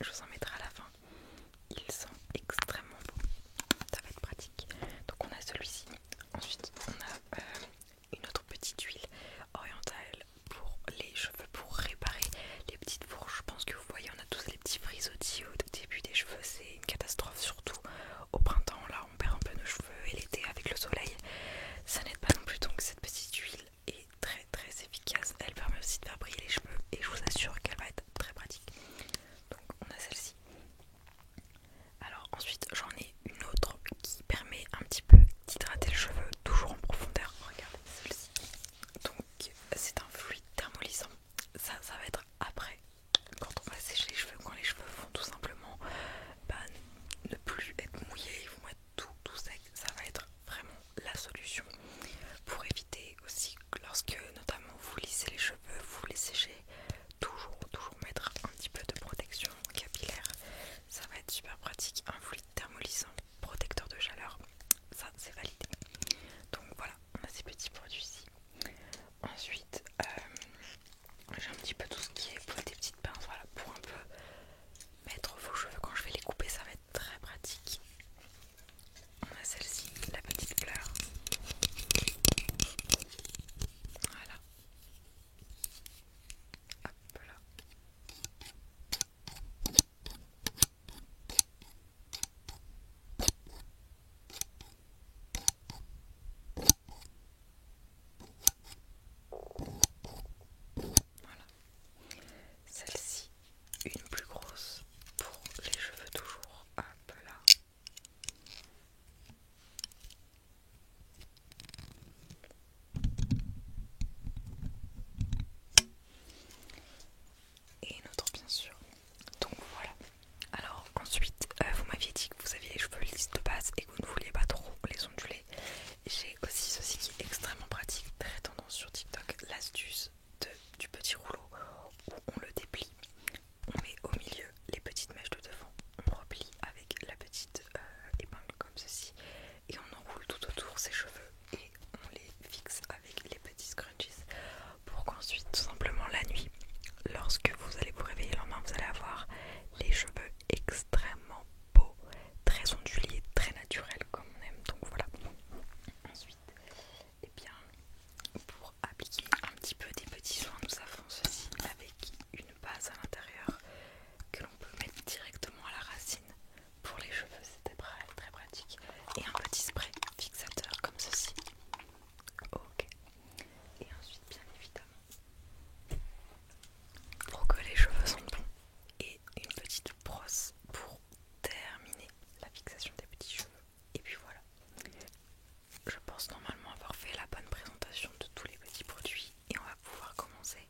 je vous en mettrai à la fin. Ils sont extrêmement beaux, ça va être pratique. Donc on a celui-ci. Ensuite on a une autre petite huile orientale pour les cheveux, pour réparer les petites fourches. Je pense que vous voyez, on a tous les petits frisottis au début des cheveux, c'est une catastrophe, surtout au printemps. Là on perd un peu nos cheveux, et l'été avec le soleil ça n'aide pas non plus. Donc cette petite huile est très très efficace, elle permet aussi de faire briller les cheveux et je vous assure qu'elle va être très pratique. Donc on a celle-ci. Alors ensuite j'en ai une autre qui permet un petit peu d'hydrater le cheveu toujours en profondeur. Regardez celle-ci. Donc c'est un fluide thermolisant. Ça va être après, quand on va sécher les cheveux, quand les cheveux vont tout simplement bah, ne plus être mouillés, ils vont être tout sec. Ça va être vraiment la solution pour éviter aussi que lorsque notamment vous lissez les cheveux, vous les séchez, toujours mettre un petit peu de protection capillaire. Ça va être super pratique. Un fluide thermolisant, protecteur de chaleur, ça c'est validé. Donc voilà, on a ces petits produits-ci. Ensuite, j'ai un petit peu tout ce qui est pour des petites pinces, voilà, pour un peu mettre vos cheveux quand je vais les couper, ça va être très pratique. On a celle-ci, la petite fleur. Voilà, hop là. Voilà. Celle-ci, une plus grosse pour les cheveux toujours. Hop là. Et une autre bien sûr. Donc voilà. Alors ensuite, vous m'aviez dit que vous aviez les cheveux lisses de base et que vous ne vouliez pas trop les onduler. J'ai aussi ceci qui est extrêmement pratique, très tendance sur TikTok, l'astuce du petit rouleau où on le déplie, on met au milieu les petites mèches de devant, on replie avec la petite épingle comme ceci et on enroule tout autour ses cheveux et on les fixe avec les petits scrunchies pour qu'ensuite tout simplement la nuit, lorsque vous allez vous réveiller le lendemain, vous allez avoir les cheveux extrêmement beaux, très ondulés, très naturels comme on aime. Donc voilà. Ensuite, eh bien, pour appliquer un petit peu des petits soins, nous avons ceci avec une base à l'intérieur que l'on peut mettre directement à la racine pour les cheveux, c'était très pratique. Et un petit spray fixateur comme ceci. Ok. Et ensuite, bien évidemment, pour que les cheveux sentent bon, et une petite brosse pour terminer la fixation des petits cheveux. Et puis voilà. Je pense normalement avoir fait la bonne présentation de tous les petits produits et on va pouvoir commencer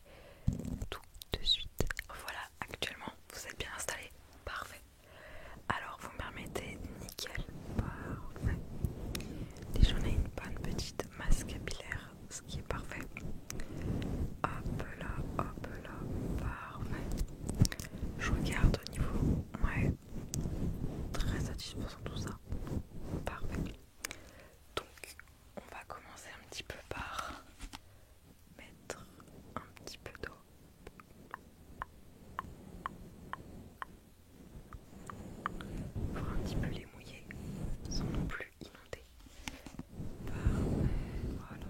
tout de suite. Voilà, actuellement vous êtes bien installé. Parfait. Alors vous me permettez, nickel, parfait. Déjà on a une bonne petite masse capillaire, ce qui est parfait. Hop là, parfait. Je regarde au niveau, ouais, très satisfaisant tout ça. Parfait. Donc on va commencer un petit peu par mettre un petit peu d'eau. Pour un petit peu les mouiller sans non plus inonder. Parfait, voilà.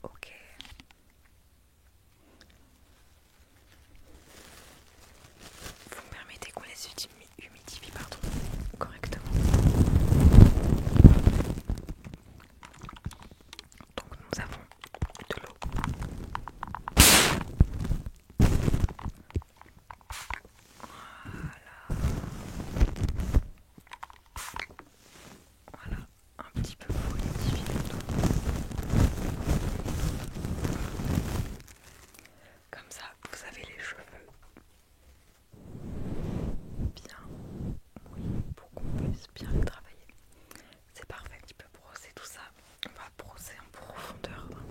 Ok. Vous me permettez qu'on les humidifie, correctement. Donc nous avons de l'eau. Voilà, un petit peu pour humidifier le tout. Comme ça, vous avez les cheveux bien mouillés pour qu'on puisse bien les travailler. C'est parfait. Un petit peu brosser tout ça. On va brosser en profondeur d'un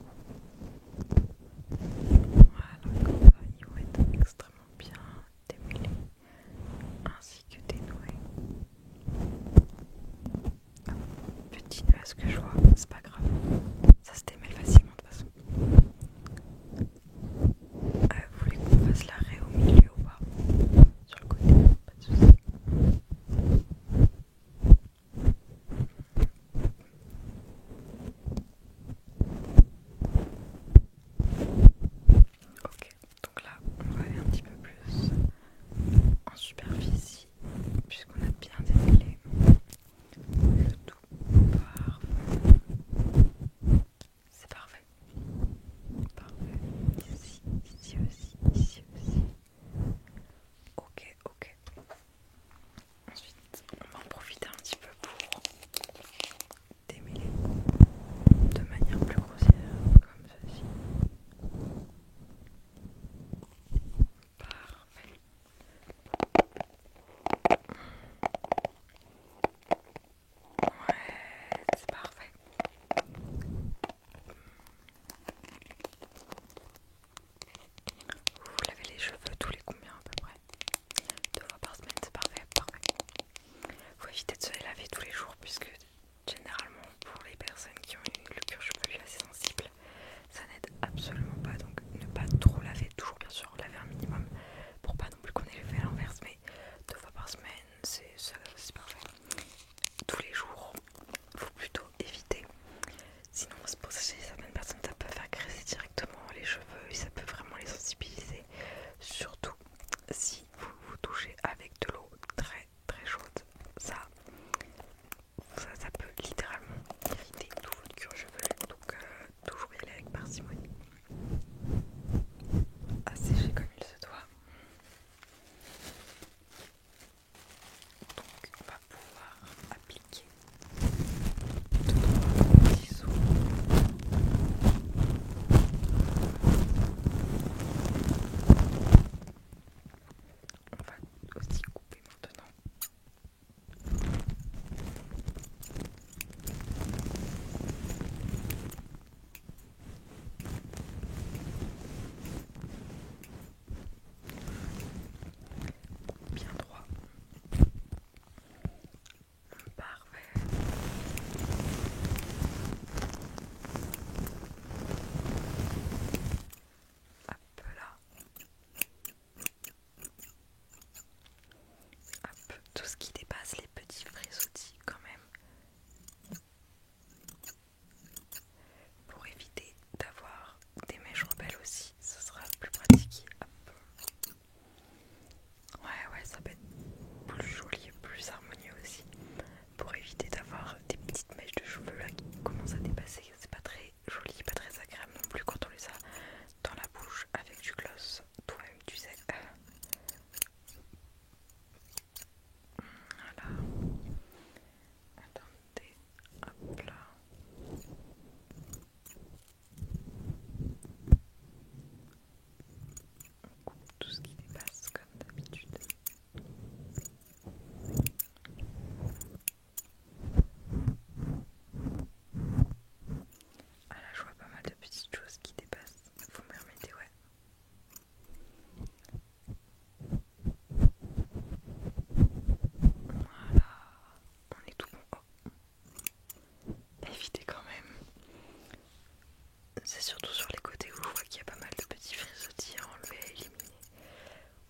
C'est surtout sur les côtés où je vois qu'il y a pas mal de petits frisottis à enlever, à éliminer.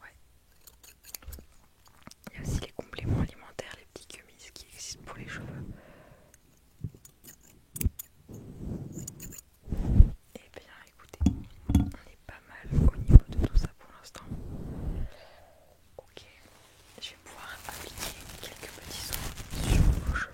Ouais. Il y a aussi les compléments alimentaires, les petits gummies qui existent pour les cheveux. Et bien écoutez, on est pas mal au niveau de tout ça pour l'instant. Ok, je vais pouvoir appliquer quelques petits soins sur vos cheveux.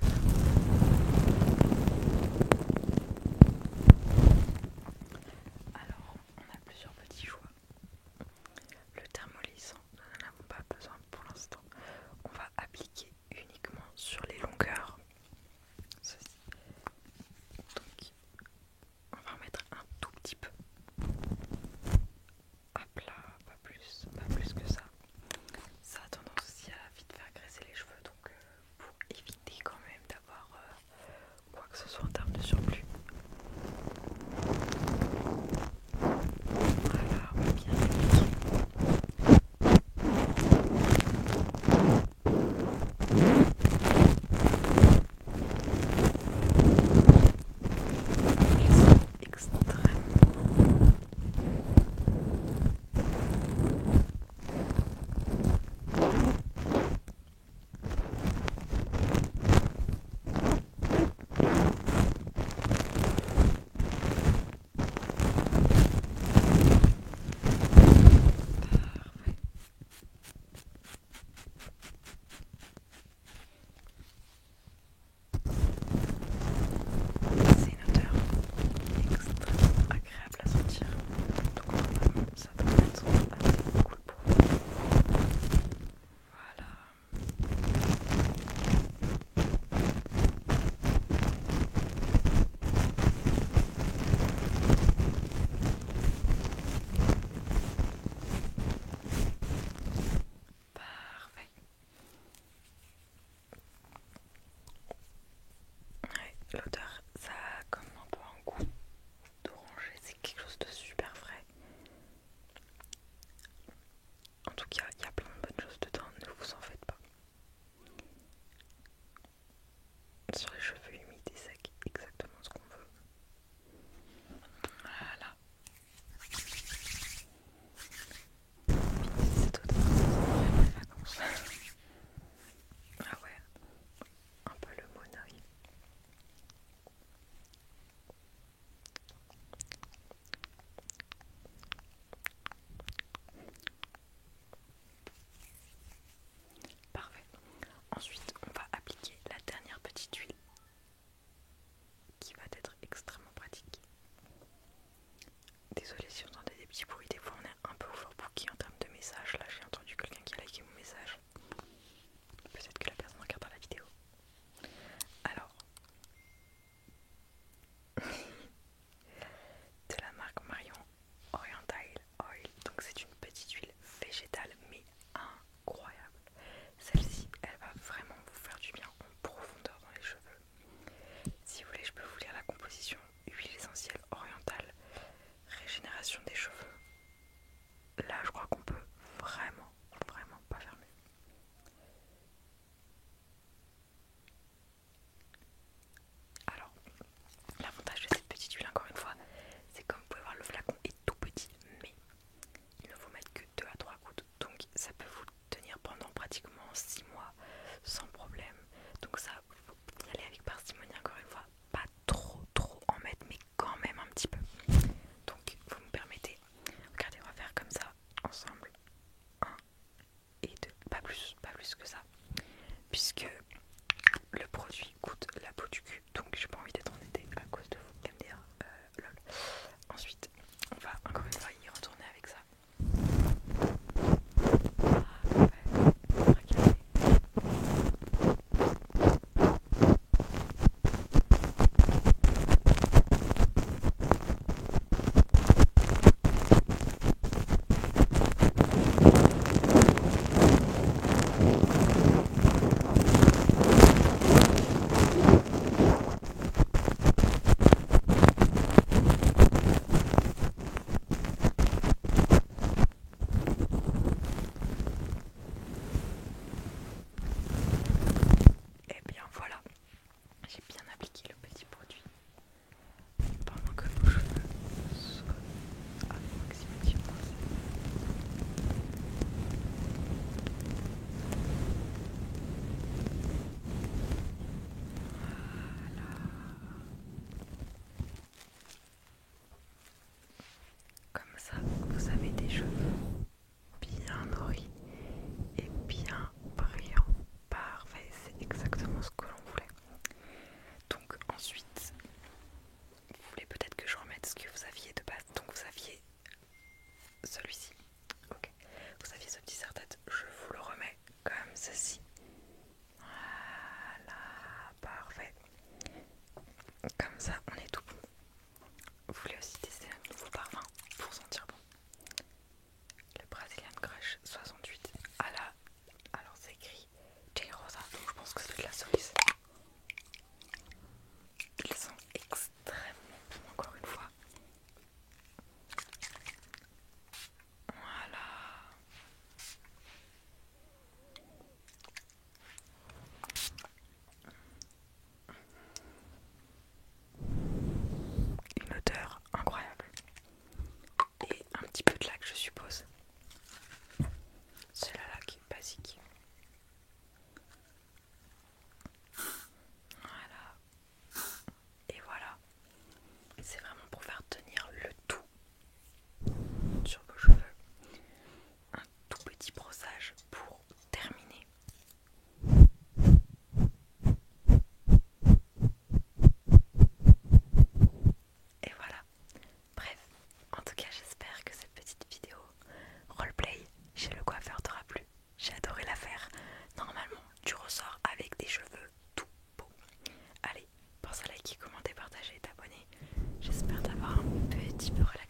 petit peu relaxant.